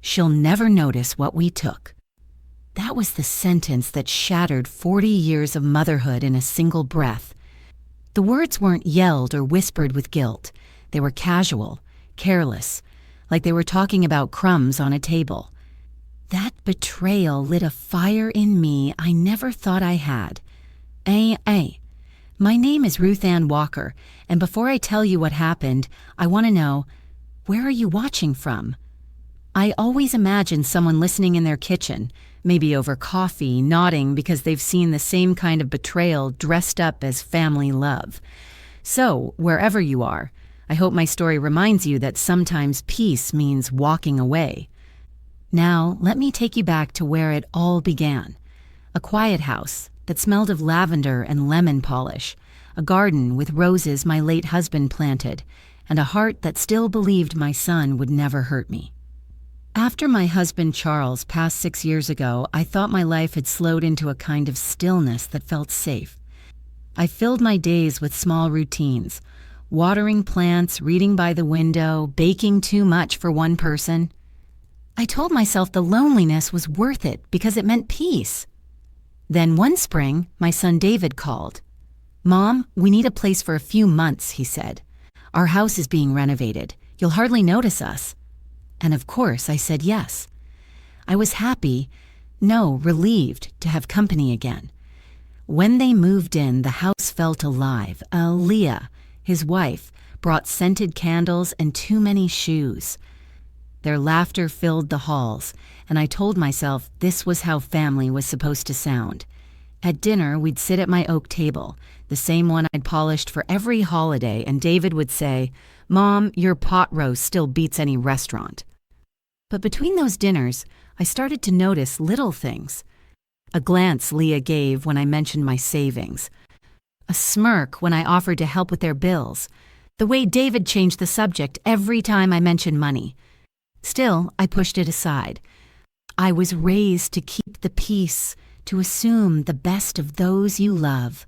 she'll never notice what we took." That was the sentence that shattered 40 years of motherhood in a single breath. The words weren't yelled or whispered with guilt. They were casual, careless, like they were talking about crumbs on a table. That betrayal lit a fire in me I never thought I had. My name is Ruth Ann Walker, and before I tell you what happened, I want to know, where are you watching from? I always imagine someone listening in their kitchen, maybe over coffee, nodding because they've seen the same kind of betrayal dressed up as family love. So, wherever you are, I hope my story reminds you that sometimes peace means walking away. Now, let me take you back to where it all began. A quiet house that smelled of lavender and lemon polish, a garden with roses my late husband planted, and a heart that still believed my son would never hurt me. After my husband Charles passed 6 years ago, I thought my life had slowed into a kind of stillness that felt safe. I filled my days with small routines, watering plants, reading by the window, baking too much for one person. I told myself the loneliness was worth it because it meant peace. Then one spring, my son David called. "Mom, we need a place for a few months," he said. "Our house is being renovated. You'll hardly notice us." And of course, I said yes. I was happy, no, relieved to have company again. When they moved in, the house felt alive. Leah, his wife, brought scented candles and too many shoes. Their laughter filled the halls, and I told myself this was how family was supposed to sound. At dinner, we'd sit at my oak table, the same one I'd polished for every holiday, and David would say, "Mom, your pot roast still beats any restaurant." But between those dinners, I started to notice little things. A glance Leah gave when I mentioned my savings. A smirk when I offered to help with their bills. The way David changed the subject every time I mentioned money. Still, I pushed it aside. I was raised to keep the peace, to assume the best of those you love.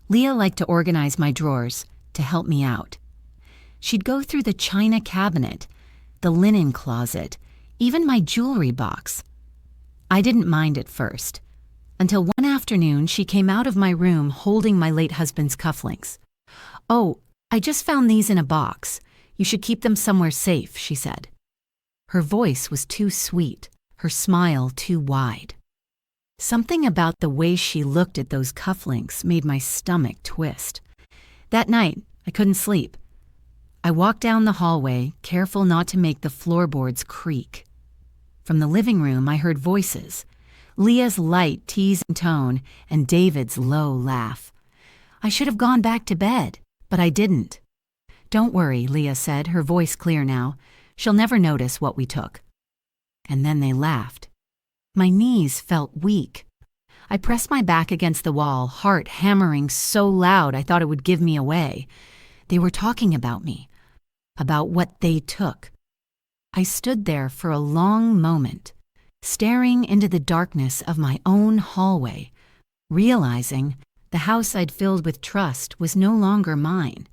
Leah liked to organize my drawers, to help me out. She'd go through the china cabinet, the linen closet, even my jewelry box. I didn't mind at first, until one afternoon she came out of my room holding my late husband's cufflinks. "Oh, I just found these in a box. You should keep them somewhere safe," she said. Her voice was too sweet, her smile too wide. Something about the way she looked at those cufflinks made my stomach twist. That night, I couldn't sleep. I walked down the hallway, careful not to make the floorboards creak. From the living room, I heard voices, Leah's light, teasing tone, and David's low laugh. I should have gone back to bed, but I didn't. "Don't worry," Leah said, her voice clear now. "She'll never notice what we took." And then they laughed. My knees felt weak. I pressed my back against the wall, heart hammering so loud I thought it would give me away. They were talking about me, about what they took. I stood there for a long moment, staring into the darkness of my own hallway, realizing the house I'd filled with trust was no longer mine.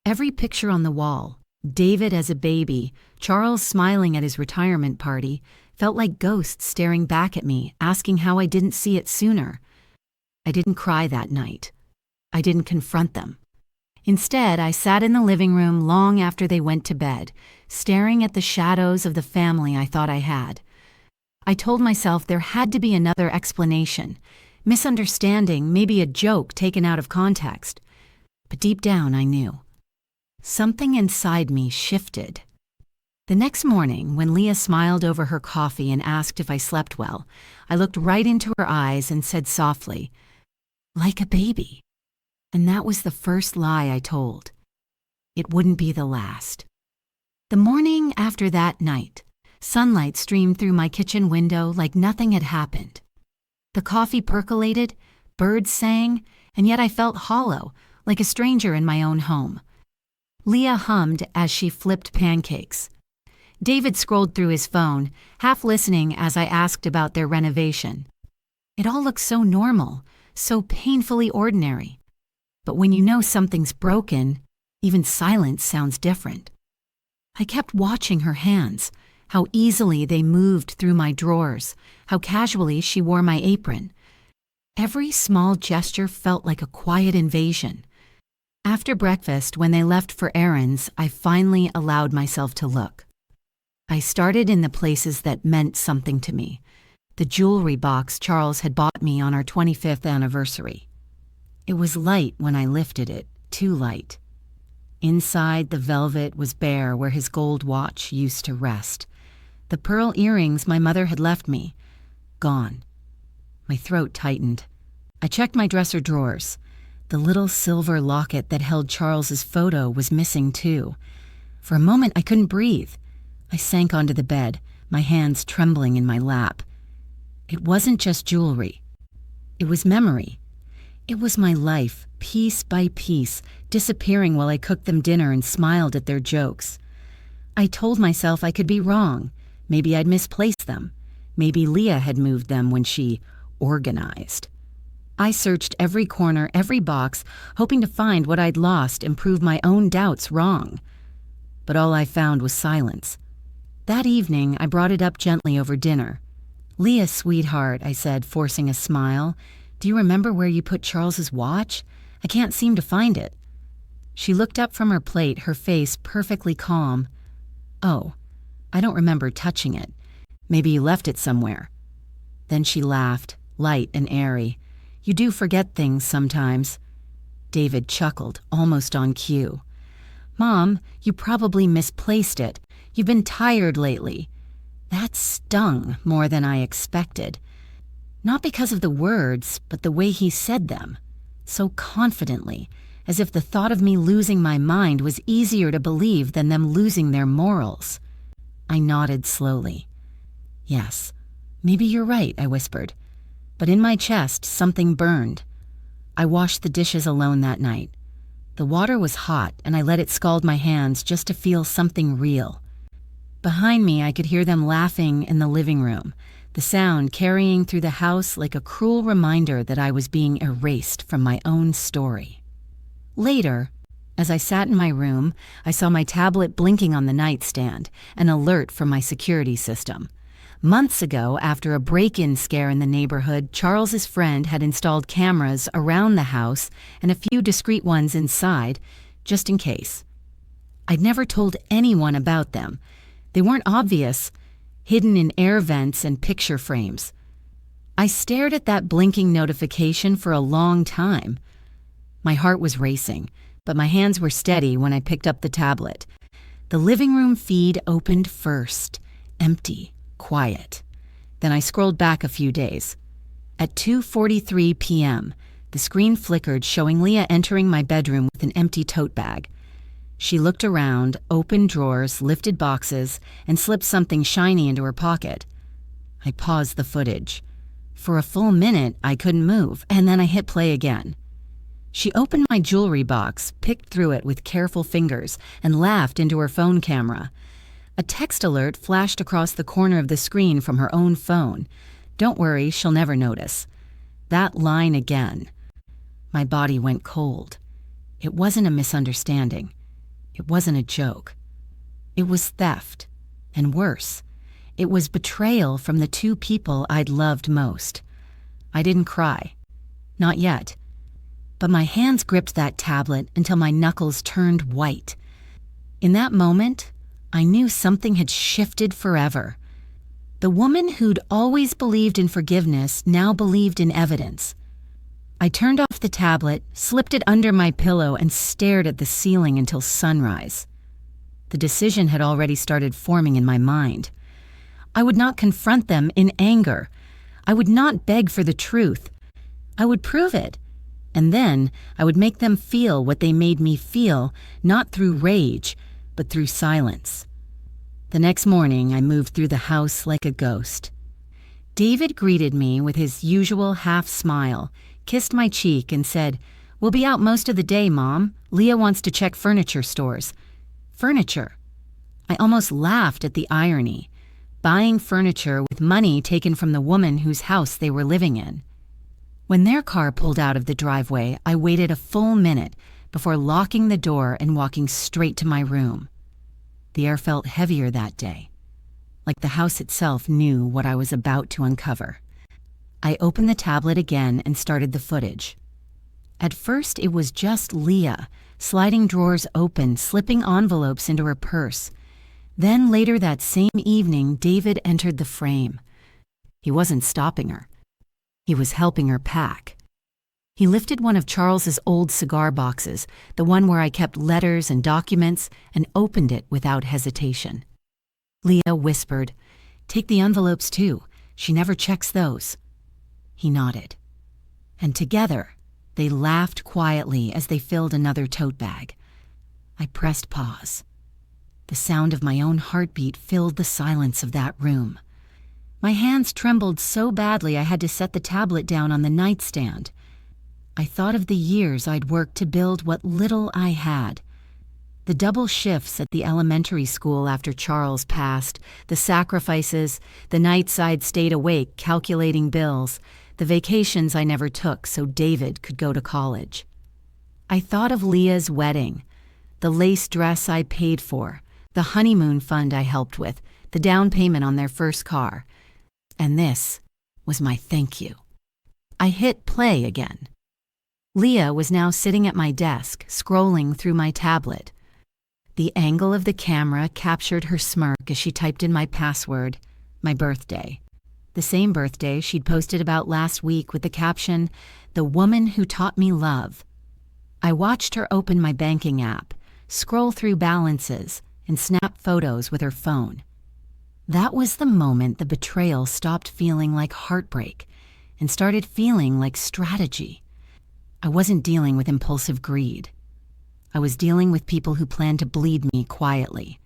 Every picture on the wall, David as a baby, Charles smiling at his retirement party, felt like ghosts staring back at me, asking how I didn't see it sooner. I didn't cry that night. I didn't confront them. Instead, I sat in the living room long after they went to bed, staring at the shadows of the family I thought I had. I told myself there had to be another explanation, misunderstanding, maybe a joke taken out of context. But deep down, I knew. Something inside me shifted. The next morning, when Leah smiled over her coffee and asked if I slept well, I looked right into her eyes and said softly, "Like a baby." And that was the first lie I told. It wouldn't be the last. The morning after that night, sunlight streamed through my kitchen window like nothing had happened. The coffee percolated, birds sang, and yet I felt hollow, like a stranger in my own home. Leah hummed as she flipped pancakes. David scrolled through his phone, half listening as I asked about their renovation. It all looked so normal, so painfully ordinary. But when you know something's broken, even silence sounds different. I kept watching her hands, how easily they moved through my drawers, how casually she wore my apron. Every small gesture felt like a quiet invasion. After breakfast, when they left for errands, I finally allowed myself to look. I started in the places that meant something to me. The jewelry box Charles had bought me on our 25th anniversary. It was light when I lifted it, too light. Inside, the velvet was bare where his gold watch used to rest. The pearl earrings my mother had left me, gone. My throat tightened. I checked my dresser drawers. The little silver locket that held Charles's photo was missing too. For a moment, I couldn't breathe. I sank onto the bed, my hands trembling in my lap. It wasn't just jewelry. It was memory. It was my life, piece by piece, disappearing while I cooked them dinner and smiled at their jokes. I told myself I could be wrong. Maybe I'd misplaced them. Maybe Leah had moved them when she organized. I searched every corner, every box, hoping to find what I'd lost and prove my own doubts wrong. But all I found was silence. That evening, I brought it up gently over dinner. "Leah, sweetheart," I said, forcing a smile, "do you remember where you put Charles's watch? I can't seem to find it." She looked up from her plate, her face perfectly calm. "Oh, I don't remember touching it. Maybe you left it somewhere." Then she laughed, light and airy. "You do forget things sometimes." David chuckled, almost on cue. "Mom, you probably misplaced it. You've been tired lately." That stung more than I expected. Not because of the words, but the way he said them. So confidently, as if the thought of me losing my mind was easier to believe than them losing their morals. I nodded slowly. "Yes, maybe you're right," I whispered. But in my chest, something burned. I washed the dishes alone that night. The water was hot, and I let it scald my hands just to feel something real. Behind me, I could hear them laughing in the living room, the sound carrying through the house like a cruel reminder that I was being erased from my own story. Later, as I sat in my room, I saw my tablet blinking on the nightstand, an alert from my security system. Months ago, after a break-in scare in the neighborhood, Charles's friend had installed cameras around the house and a few discreet ones inside, just in case. I'd never told anyone about them. They weren't obvious, hidden in air vents and picture frames. I stared at that blinking notification for a long time. My heart was racing, but my hands were steady when I picked up the tablet. The living room feed opened first, empty, quiet. Then I scrolled back a few days. At 2:43 p.m., the screen flickered, showing Leah entering my bedroom with an empty tote bag. She looked around, opened drawers, lifted boxes, and slipped something shiny into her pocket. I paused the footage. For a full minute, I couldn't move, and then I hit play again. She opened my jewelry box, picked through it with careful fingers, and laughed into her phone camera. A text alert flashed across the corner of the screen from her own phone. "Don't worry, she'll never notice." That line again. My body went cold. It wasn't a misunderstanding. It wasn't a joke. It was theft, and worse. It was betrayal from the two people I'd loved most. I didn't cry. Not yet. But my hands gripped that tablet until my knuckles turned white. In that moment, I knew something had shifted forever. The woman who'd always believed in forgiveness now believed in evidence. I turned off the tablet, slipped it under my pillow, and stared at the ceiling until sunrise. The decision had already started forming in my mind. I would not confront them in anger. I would not beg for the truth. I would prove it. And then I would make them feel what they made me feel, not through rage, but through silence. The next morning, I moved through the house like a ghost. David greeted me with his usual half smile, kissed my cheek, and said, "We'll be out most of the day, Mom. Leah wants to check furniture stores." Furniture. I almost laughed at the irony. Buying furniture with money taken from the woman whose house they were living in. When their car pulled out of the driveway, I waited a full minute before locking the door and walking straight to my room. The air felt heavier that day. like the house itself knew what I was about to uncover. I opened the tablet again and started the footage. At first, it was just Leah, sliding drawers open, slipping envelopes into her purse. Then later that same evening, David entered the frame. He wasn't stopping her. He was helping her pack. He lifted one of Charles's old cigar boxes, the one where I kept letters and documents, and opened it without hesitation. Leah whispered, "Take the envelopes too. She never checks those." He nodded. And together, they laughed quietly as they filled another tote bag. I pressed pause. The sound of my own heartbeat filled the silence of that room. My hands trembled so badly I had to set the tablet down on the nightstand. I thought of the years I'd worked to build what little I had. The double shifts at the elementary school after Charles passed, the sacrifices, the nights I'd stayed awake calculating bills, the vacations I never took so David could go to college. I thought of Leah's wedding, the lace dress I paid for, the honeymoon fund I helped with, the down payment on their first car. And this was my thank you. I hit play again. Leah was now sitting at my desk, scrolling through my tablet. The angle of the camera captured her smirk as she typed in my password, my birthday. The same birthday she'd posted about last week with the caption, "The woman who taught me love." I watched her open my banking app, scroll through balances, and snap photos with her phone. That was the moment the betrayal stopped feeling like heartbreak and started feeling like strategy. I wasn't dealing with impulsive greed. I was dealing with people who planned to bleed me quietly.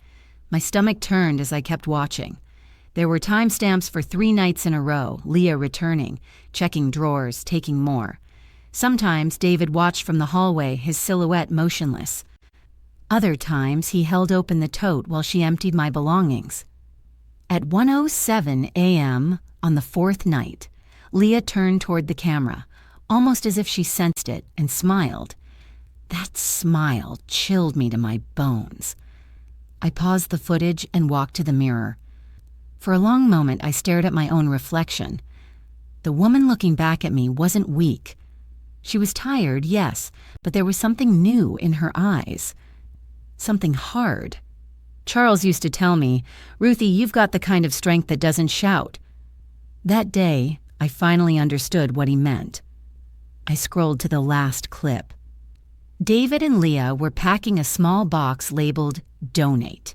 My stomach turned as I kept watching. There were timestamps for 3 nights in a row, Leah returning, checking drawers, taking more. Sometimes David watched from the hallway, his silhouette motionless. Other times he held open the tote while she emptied my belongings. At 1:07 a.m. on the 4th night, Leah turned toward the camera, almost as if she sensed it, and smiled. That smile chilled me to my bones. I paused the footage and walked to the mirror. For a long moment, I stared at my own reflection. The woman looking back at me wasn't weak. She was tired, yes, but there was something new in her eyes. Something hard. Charles used to tell me, "Ruthie, you've got the kind of strength that doesn't shout." That day, I finally understood what he meant. I scrolled to the last clip. David and Leah were packing a small box labeled "Donate."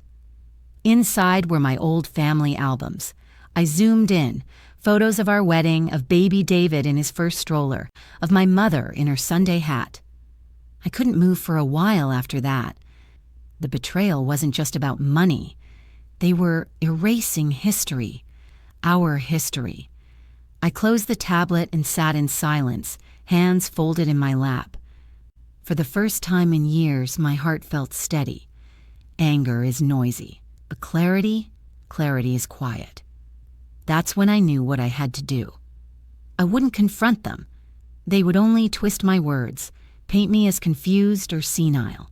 Inside were my old family albums. I zoomed in, photos of our wedding, of baby David in his first stroller, of my mother in her Sunday hat. I couldn't move for a while after that. The betrayal wasn't just about money. They were erasing history, our history. I closed the tablet and sat in silence, hands folded in my lap. For the first time in years, my heart felt steady. Anger is noisy, but clarity is quiet. That's when I knew what I had to do. I wouldn't confront them. They would only twist my words, paint me as confused or senile.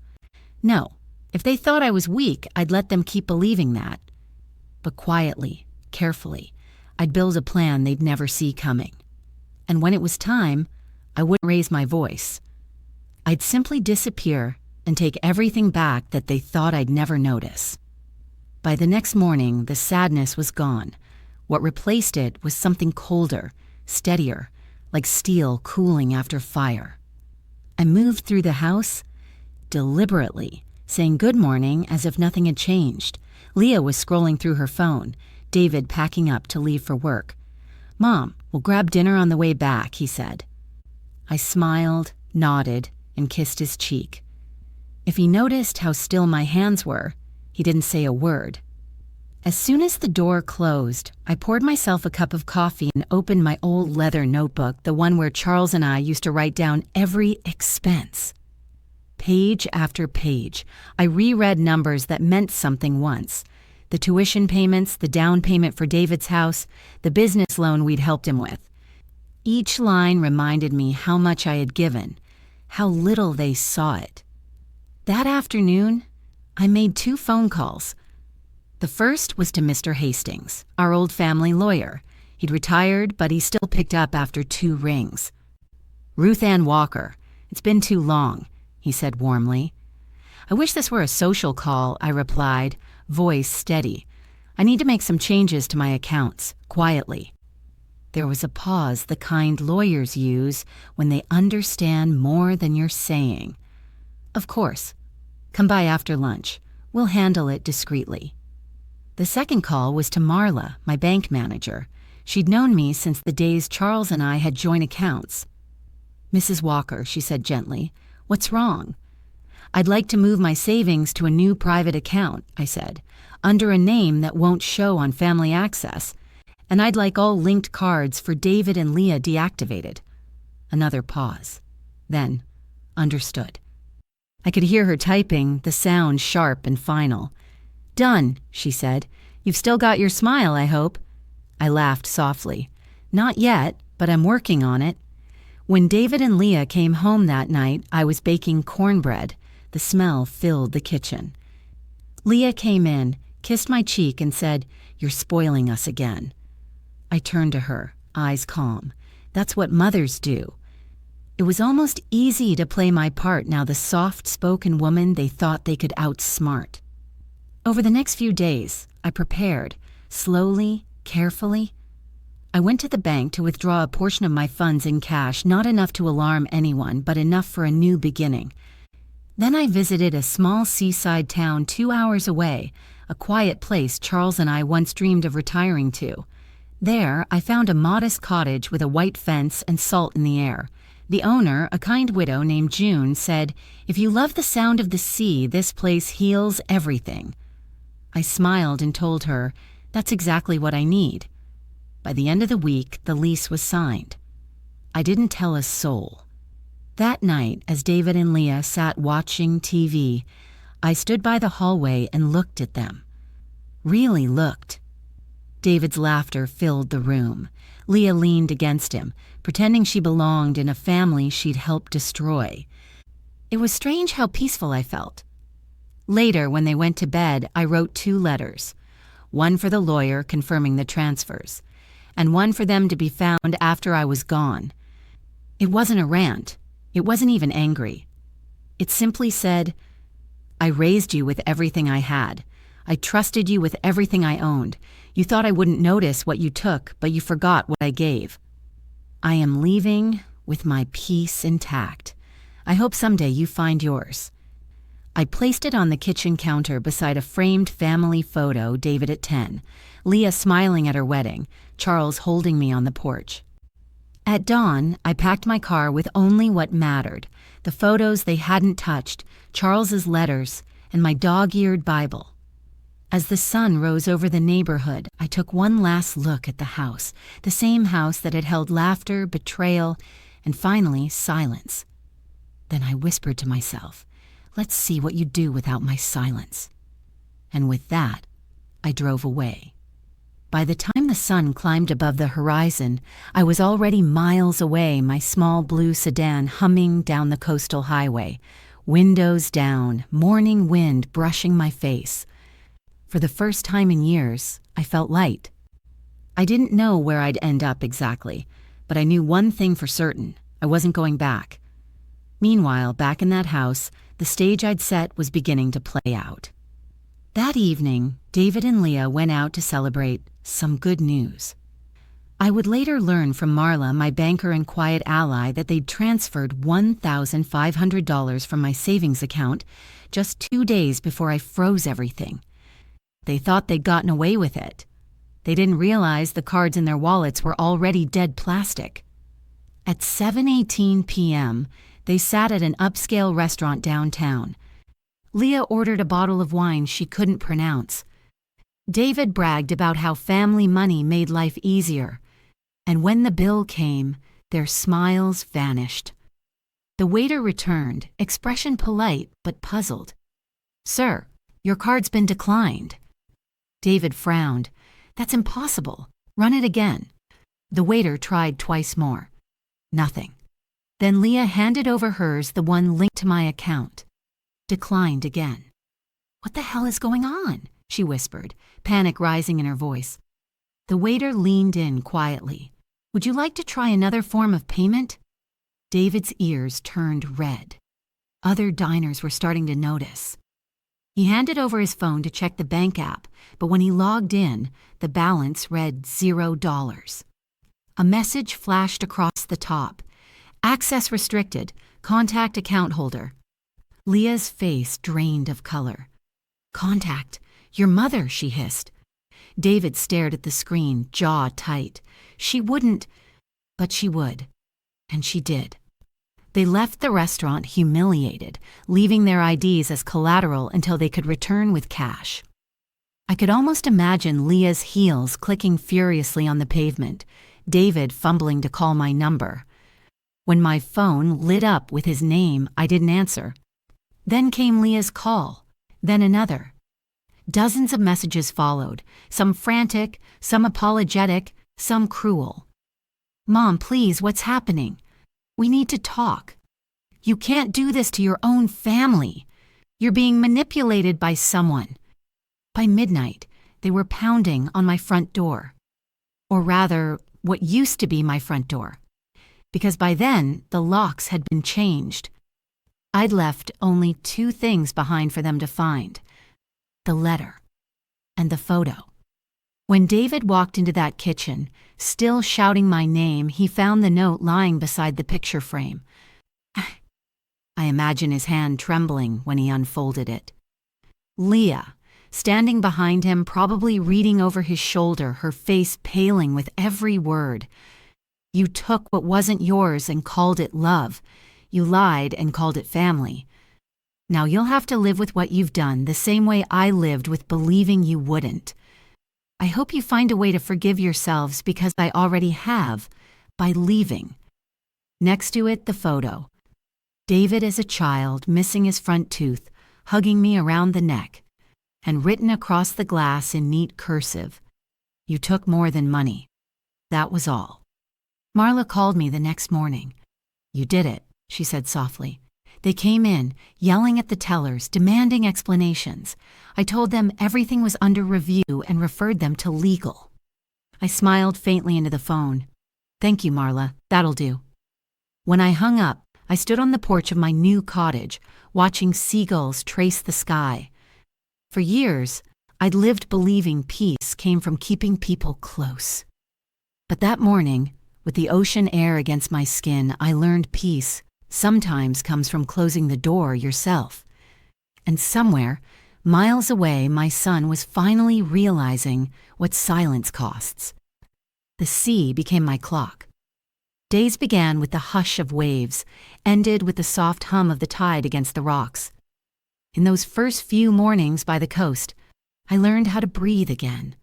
No, if they thought I was weak, I'd let them keep believing that. But quietly, carefully, I'd build a plan they'd never see coming. And when it was time, I wouldn't raise my voice. I'd simply disappear and take everything back that they thought I'd never notice. By the next morning, the sadness was gone. What replaced it was something colder, steadier, like steel cooling after fire. I moved through the house deliberately, saying good morning as if nothing had changed. Leah was scrolling through her phone, David packing up to leave for work. "Mom, we'll grab dinner on the way back," he said. I smiled, nodded, and kissed his cheek. If he noticed how still my hands were, he didn't say a word. As soon as the door closed, I poured myself a cup of coffee and opened my old leather notebook, the one where Charles and I used to write down every expense. Page after page, I reread numbers that meant something once. The tuition payments, the down payment for David's house, the business loan we'd helped him with. Each line reminded me how much I had given, how little they saw it. That afternoon, I made 2 phone calls. The first was to Mr. Hastings, our old family lawyer. He'd retired, but he still picked up after 2 rings. "Ruth Ann Walker, it's been too long," he said warmly. "I wish this were a social call," I replied, voice steady. "I need to make some changes to my accounts, quietly." There was a pause the kind lawyers use when they understand more than you're saying. "Of course. Come by after lunch. We'll handle it discreetly." The second call was to Marla, my bank manager. She'd known me since the days Charles and I had joint accounts. "Mrs. Walker," she said gently, "what's wrong?" "I'd like to move my savings to a new private account," I said, "under a name that won't show on Family Access. And I'd like all linked cards for David and Leah deactivated." Another pause. Then, "Understood." I could hear her typing, the sound sharp and final. "Done," she said. "You've still got your smile, I hope." I laughed softly. "Not yet, but I'm working on it." When David and Leah came home that night, I was baking cornbread. The smell filled the kitchen. Leah came in, kissed my cheek, and said, "You're spoiling us again." I turned to her, eyes calm. That's what mothers do. It was almost easy to play my part now, the soft-spoken woman they thought they could outsmart. Over the next few days, I prepared, slowly, carefully. I went to the bank to withdraw a portion of my funds in cash, not enough to alarm anyone, but enough for a new beginning. Then I visited a small seaside town 2 hours away, a quiet place Charles and I once dreamed of retiring to. There, I found a modest cottage with a white fence and salt in the air. The owner, a kind widow named June, said, "If you love the sound of the sea, this place heals everything." I smiled and told her, "That's exactly what I need." By the end of the week, the lease was signed. I didn't tell a soul. That night, as David and Leah sat watching TV, I stood by the hallway and looked at them. Really looked. David's laughter filled the room. Leah leaned against him, pretending she belonged in a family she'd helped destroy. It was strange how peaceful I felt. Later, when they went to bed, I wrote 2 letters. One for the lawyer confirming the transfers, and one for them to be found after I was gone. It wasn't a rant. It wasn't even angry. It simply said, "I raised you with everything I had. I trusted you with everything I owned. You thought I wouldn't notice what you took, but you forgot what I gave. I am leaving with my peace intact. I hope someday you find yours." I placed it on the kitchen counter beside a framed family photo, David at 10, Leah smiling at her wedding, Charles holding me on the porch. At dawn, I packed my car with only what mattered, the photos they hadn't touched, Charles's letters, and my dog-eared Bible. As the sun rose over the neighborhood, I took one last look at the house, the same house that had held laughter, betrayal, and finally silence. Then I whispered to myself, "Let's see what you do without my silence." And with that, I drove away. By the time the sun climbed above the horizon, I was already miles away, my small blue sedan humming down the coastal highway, windows down, morning wind brushing my face. For the first time in years, I felt light. I didn't know where I'd end up exactly, but I knew one thing for certain: I wasn't going back. Meanwhile, back in that house, the stage I'd set was beginning to play out. That evening, David and Leah went out to celebrate some good news. I would later learn from Marla, my banker and quiet ally, that they'd transferred $1,500 from my savings account just 2 days before I froze everything. They thought they'd gotten away with it. They didn't realize the cards in their wallets were already dead plastic. At 7:18 p.m., they sat at an upscale restaurant downtown. Leah ordered a bottle of wine she couldn't pronounce. David bragged about how family money made life easier. And when the bill came, their smiles vanished. The waiter returned, expression polite but puzzled. "Sir, your card's been declined." David frowned. "That's impossible. Run it again." The waiter tried twice more. Nothing. Then Leah handed over hers, the one linked to my account. Declined again. "What the hell is going on?" she whispered, panic rising in her voice. The waiter leaned in quietly. Would you like to try another form of payment? David's ears turned red. Other diners were starting to notice. He handed over his phone to check the bank app, but when he logged in, the balance read $0. A message flashed across the top. Access restricted. Contact account holder. Leah's face drained of color. Contact your mother, she hissed. David stared at the screen, jaw tight. She wouldn't, but she would. And she did. They left the restaurant humiliated, leaving their IDs as collateral until they could return with cash. I could almost imagine Leah's heels clicking furiously on the pavement, David fumbling to call my number. When my phone lit up with his name, I didn't answer. Then came Leah's call, then another. Dozens of messages followed, some frantic, some apologetic, some cruel. Mom, please, what's happening? We need to talk. You can't do this to your own family. You're being manipulated by someone. By midnight, they were pounding on my front door. Or rather, what used to be my front door. Because by then, the locks had been changed. I'd left only 2 things behind for them to find. The letter and the photo. When David walked into that kitchen, still shouting my name, he found the note lying beside the picture frame. I imagine his hand trembling when he unfolded it. Leah, standing behind him, probably reading over his shoulder, her face paling with every word. You took what wasn't yours and called it love. You lied and called it family. Now you'll have to live with what you've done the same way I lived with believing you wouldn't. I hope you find a way to forgive yourselves because I already have, by leaving. Next to it, the photo. David as a child, missing his front tooth, hugging me around the neck, and written across the glass in neat cursive. You took more than money. That was all. Marla called me the next morning. You did it, she said softly. They came in, yelling at the tellers, demanding explanations. I told them everything was under review and referred them to legal. I smiled faintly into the phone. Thank you, Marla. That'll do. When I hung up, I stood on the porch of my new cottage, watching seagulls trace the sky. For years, I'd lived believing peace came from keeping people close. But that morning, with the ocean air against my skin, I learned peace sometimes comes from closing the door yourself. And somewhere, miles away, my son was finally realizing what silence costs. The sea became my clock. Days began with the hush of waves, ended with the soft hum of the tide against the rocks. In those first few mornings by the coast, I learned how to breathe again.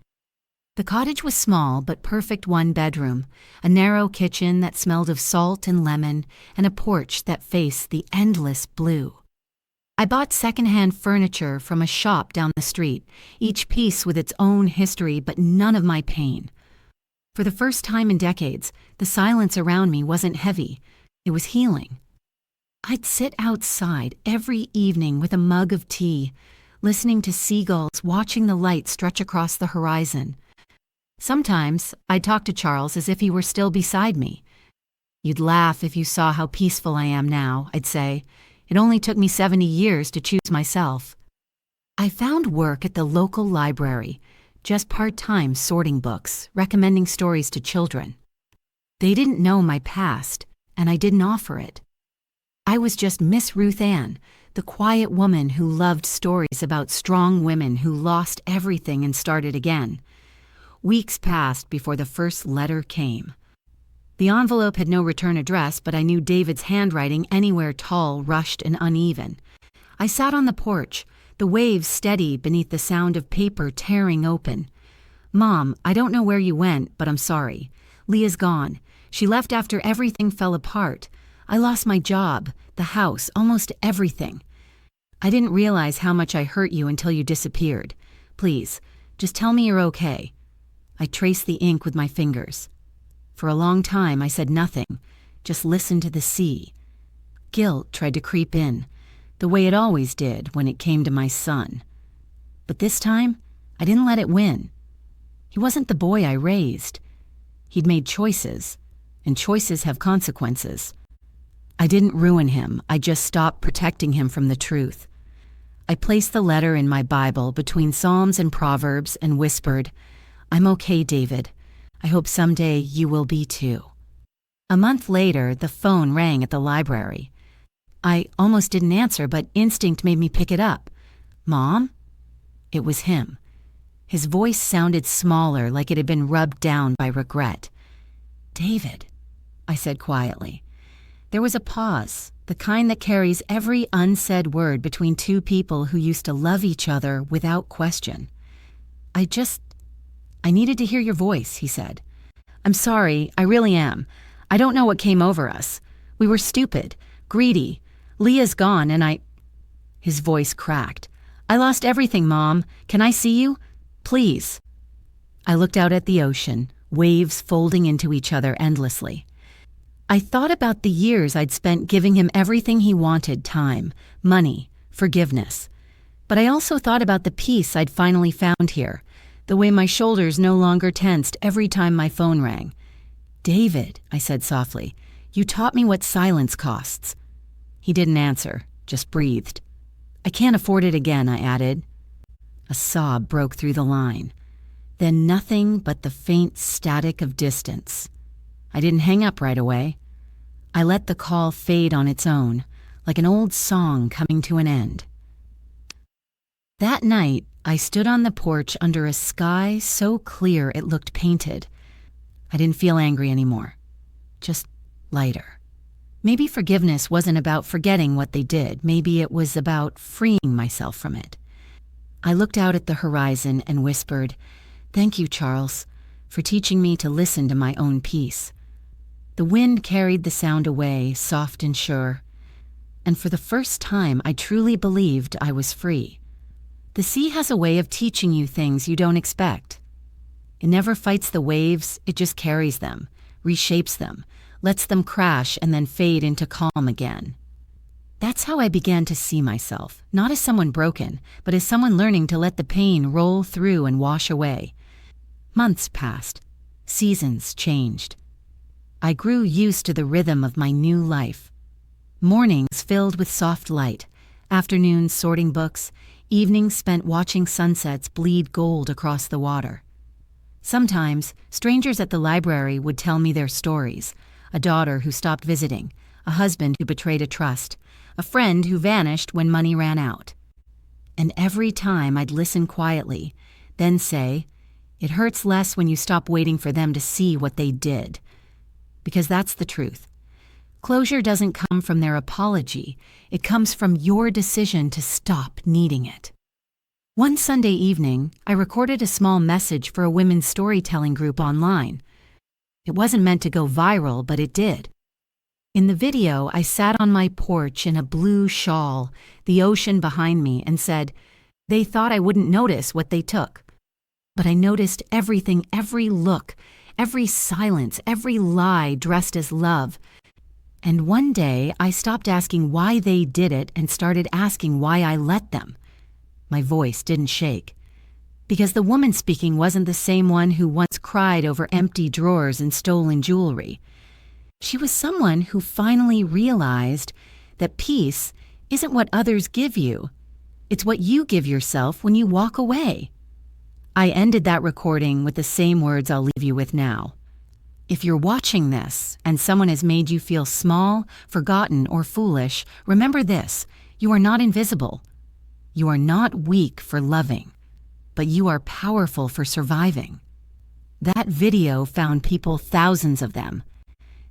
The cottage was small but perfect 1-bedroom, a narrow kitchen that smelled of salt and lemon, and a porch that faced the endless blue. I bought secondhand furniture from a shop down the street, each piece with its own history but none of my pain. For the first time in decades, the silence around me wasn't heavy, it was healing. I'd sit outside every evening with a mug of tea, listening to seagulls, watching the light stretch across the horizon. Sometimes I'd talk to Charles as if he were still beside me. You'd laugh if you saw how peaceful I am now, I'd say. It only took me 70 years to choose myself. I found work at the local library, just part-time sorting books, recommending stories to children. They didn't know my past, and I didn't offer it. I was just Miss Ruth Ann, the quiet woman who loved stories about strong women who lost everything and started again. Weeks passed before the first letter came. The envelope had no return address, but I knew David's handwriting anywhere tall, rushed, and uneven. I sat on the porch, the waves steady beneath the sound of paper tearing open. Mom, I don't know where you went, but I'm sorry. Leah's gone. She left after everything fell apart. I lost my job, the house, almost everything. I didn't realize how much I hurt you until you disappeared. Please, just tell me you're okay. I traced the ink with my fingers. For a long time, I said nothing, just listened to the sea. Guilt tried to creep in, the way it always did when it came to my son. But this time, I didn't let it win. He wasn't the boy I raised. He'd made choices, and choices have consequences. I didn't ruin him, I just stopped protecting him from the truth. I placed the letter in my Bible between Psalms and Proverbs and whispered, "I'm okay, David. I hope someday you will be too." A month later, the phone rang at the library. I almost didn't answer, but instinct made me pick it up. "Mom?" It was him. His voice sounded smaller, like it had been rubbed down by regret. "David," I said quietly. There was a pause, the kind that carries every unsaid word between two people who used to love each other without question. I needed to hear your voice," he said. "I'm sorry, I really am. I don't know what came over us. We were stupid, greedy. Leah's gone and I—" His voice cracked. "I lost everything, Mom. Can I see you? Please." I looked out at the ocean, waves folding into each other endlessly. I thought about the years I'd spent giving him everything he wanted: time, money, forgiveness. But I also thought about the peace I'd finally found here, the way my shoulders no longer tensed every time my phone rang. "David," I said softly, "you taught me what silence costs." He didn't answer, just breathed. "I can't afford it again," I added. A sob broke through the line. Then nothing but the faint static of distance. I didn't hang up right away. I let the call fade on its own, like an old song coming to an end. That night, I stood on the porch under a sky so clear it looked painted. I didn't feel angry anymore, just lighter. Maybe forgiveness wasn't about forgetting what they did. Maybe it was about freeing myself from it. I looked out at the horizon and whispered, "Thank you, Charles, for teaching me to listen to my own peace." The wind carried the sound away, soft and sure, and for the first time I truly believed I was free. The sea has a way of teaching you things you don't expect. It never fights the waves, it just carries them, reshapes them, lets them crash and then fade into calm again. That's how I began to see myself, not as someone broken, but as someone learning to let the pain roll through and wash away. Months passed. Seasons changed. I grew used to the rhythm of my new life. Mornings filled with soft light, afternoons sorting books, evenings spent watching sunsets bleed gold across the water. Sometimes, strangers at the library would tell me their stories: a daughter who stopped visiting, a husband who betrayed a trust, a friend who vanished when money ran out. And every time I'd listen quietly, then say, "It hurts less when you stop waiting for them to see what they did." Because that's the truth. Closure doesn't come from their apology. It comes from your decision to stop needing it. One Sunday evening, I recorded a small message for a women's storytelling group online. It wasn't meant to go viral, but it did. In the video, I sat on my porch in a blue shawl, the ocean behind me, and said, "They thought I wouldn't notice what they took. But I noticed everything, every look, every silence, every lie dressed as love. And one day, I stopped asking why they did it and started asking why I let them." My voice didn't shake. Because the woman speaking wasn't the same one who once cried over empty drawers and stolen jewelry. She was someone who finally realized that peace isn't what others give you. It's what you give yourself when you walk away. I ended that recording with the same words I'll leave you with now. If you're watching this and someone has made you feel small, forgotten, or foolish, remember this: you are not invisible. You are not weak for loving, but you are powerful for surviving. That video found people, thousands of them.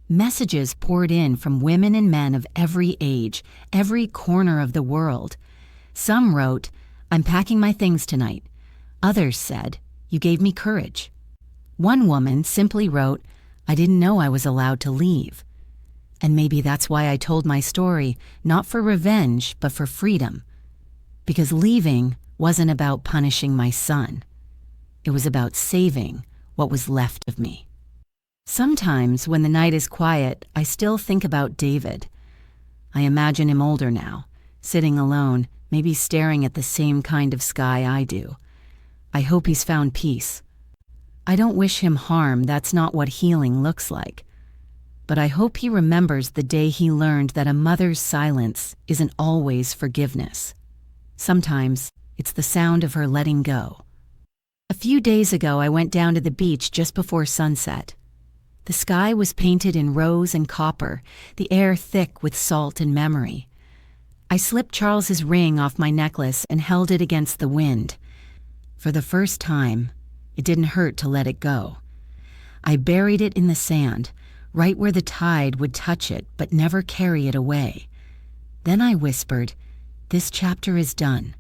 Messages poured in from women and men of every age, every corner of the world. Some wrote, "I'm packing my things tonight." Others said, "You gave me courage." One woman simply wrote, "I didn't know I was allowed to leave." And maybe that's why I told my story, not for revenge, but for freedom. Because leaving wasn't about punishing my son. It was about saving what was left of me. Sometimes, when the night is quiet, I still think about David. I imagine him older now, sitting alone, maybe staring at the same kind of sky I do. I hope he's found peace. I don't wish him harm, that's not what healing looks like. But I hope he remembers the day he learned that a mother's silence isn't always forgiveness. Sometimes it's the sound of her letting go. A few days ago, I went down to the beach just before sunset. The sky was painted in rose and copper, the air thick with salt and memory. I slipped Charles's ring off my necklace and held it against the wind. For the first time, it didn't hurt to let it go. I buried it in the sand, right where the tide would touch it but never carry it away. Then I whispered, "This chapter is done."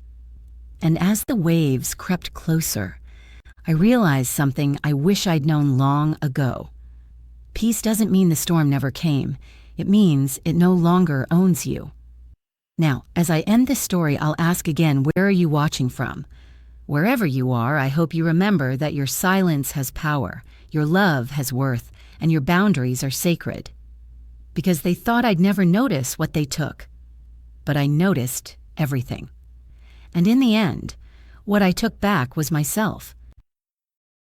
And as the waves crept closer, I realized something I wish I'd known long ago. Peace doesn't mean the storm never came. It means it no longer owns you. Now, as I end this story, I'll ask again, where are you watching from? Wherever you are, I hope you remember that your silence has power, your love has worth, and your boundaries are sacred. Because they thought I'd never notice what they took. But I noticed everything. And in the end, what I took back was myself.